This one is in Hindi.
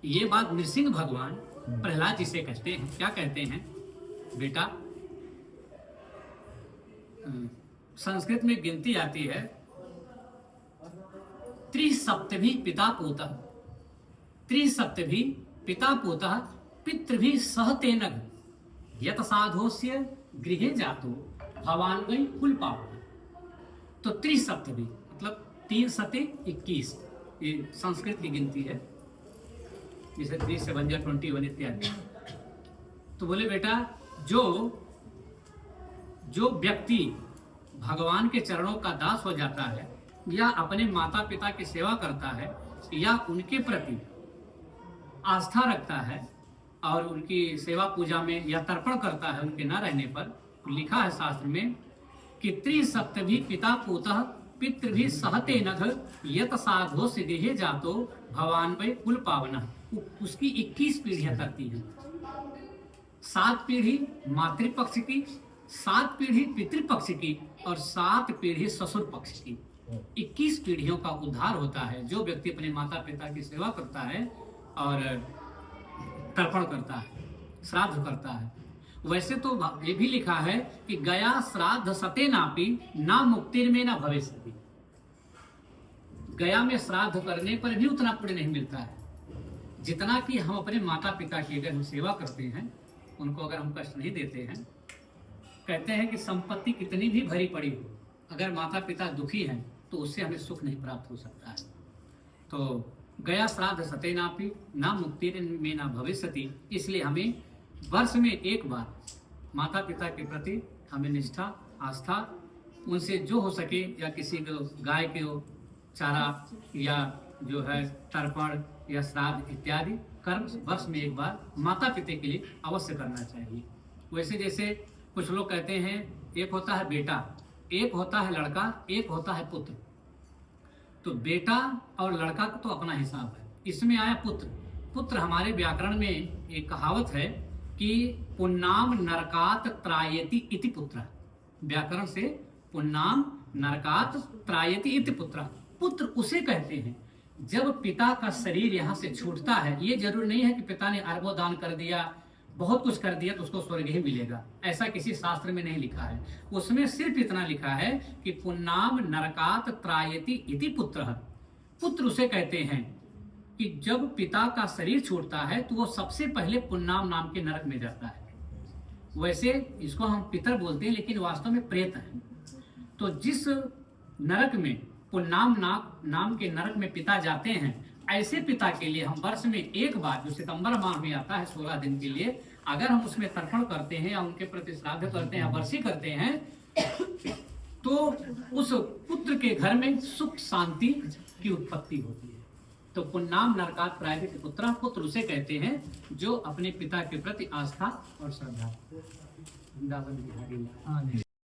ये बात नृसिंह भगवान प्रहलाद जी से कहते हैं। क्या कहते हैं? बेटा, संस्कृत में गिनती आती है, त्रिसप्तभी पिता पोतः, त्रिसप्तभी पिता पोतः पितृभि सहतेनग यत साधोस्य गृहे जातो भवान गई कुल पावन। तो त्रिसप्तभी मतलब 3 सते 21, ये संस्कृत की गिनती है, जैसे 3 से बन जाए 21 इत्यादि। तो बोले बेटा, जो व्यक्ति भगवान के चरणों का दास हो जाता है या अपने माता पिता की सेवा करता है या उनके प्रति आस्था रखता है और उनकी सेवा पूजा में या तर्पण करता है उनके न रहने पर, लिखा है शास्त्र में कि त्रिसप्तभी पिता पोतः पितृभि सहते नघ यत साधो से गृहे जातो भवान वै कुल पावनः। उसकी 21 पीढ़ियां करती हैं, 7 पीढ़ी मातृपक्ष की, 7 पीढ़ी पितृपक्ष की और 7 पीढ़ी ससुर पक्ष की। 21 पीढ़ियों का उद्धार होता है जो व्यक्ति अपने माता पिता की सेवा करता है और तर्पण करता है, श्राद्ध करता है। वैसे तो ये भी लिखा है कि गया श्राद्ध सते नापी ना मुक्तिर में ना भविष्यति। गया में श्राद्ध करने पर भी उतना पुण्य नहीं मिलता है जितना कि हम अपने माता पिता की अगर हम सेवा करते हैं, उनको अगर हम कष्ट नहीं देते हैं। कहते हैं कि संपत्ति कितनी भी भरी पड़ी हो, अगर माता पिता दुखी हैं तो उससे हमें सुख नहीं प्राप्त हो सकता है। तो गया श्राद्ध सते नापी ना मुक्ति में ना भविष्यति, इसलिए हमें वर्ष में एक बार माता पिता के प्रति हमें निष्ठा, आस्था, उनसे जो हो सके, या किसी को गाय के चारा या जो है तर्पण या श्राद्ध इत्यादि कर्म वर्ष में एक बार माता पिता के लिए अवश्य करना चाहिए। वैसे जैसे कुछ लोग कहते हैं, एक होता है बेटा, एक होता है लड़का, एक होता है पुत्र। तो बेटा और लड़का का तो अपना हिसाब है, इसमें आया पुत्र। पुत्र हमारे व्याकरण में एक कहावत है कि पुन्नाम नरकात त्रायति इति पुत्र। व्याकरण से पुन्नाम नरकात त्रायति इति पुत्र। पुत्र उसे कहते हैं जब पिता का शरीर यहाँ से छूटता है। ये जरूर नहीं है कि पिता ने अरबों दान कर दिया, बहुत कुछ कर दिया तो उसको स्वर्ग ही मिलेगा, ऐसा किसी शास्त्र में नहीं लिखा है। उसमें सिर्फ इतना लिखा है कि पुन्नाम नरकात त्रायति इति पुत्र। पुत्र उसे कहते हैं कि जब पिता का शरीर छूटता है तो वो सबसे पहले पुन्नाम नाम के नरक में जाता है। वैसे इसको हम पितर बोलते हैं लेकिन वास्तव में प्रेत है। तो जिस नरक में पुन्नाम नाम के नरक में पिता जाते हैं, ऐसे पिता के लिए हम वर्ष में एक बार, जो सितंबर माह में आता है 16 दिन के लिए, अगर हम उसमें तर्पण करते हैं या उनके प्रति श्राद्ध करते हैं या वर्षी करते हैं तो उस पुत्र के घर में सुख शांति की उत्पत्ति होती है। तो पुन्नाम नरकात त्रायति पुत्र, पुत्र उसे कहते हैं जो अपने पिता के प्रति आस्था और श्रद्धा।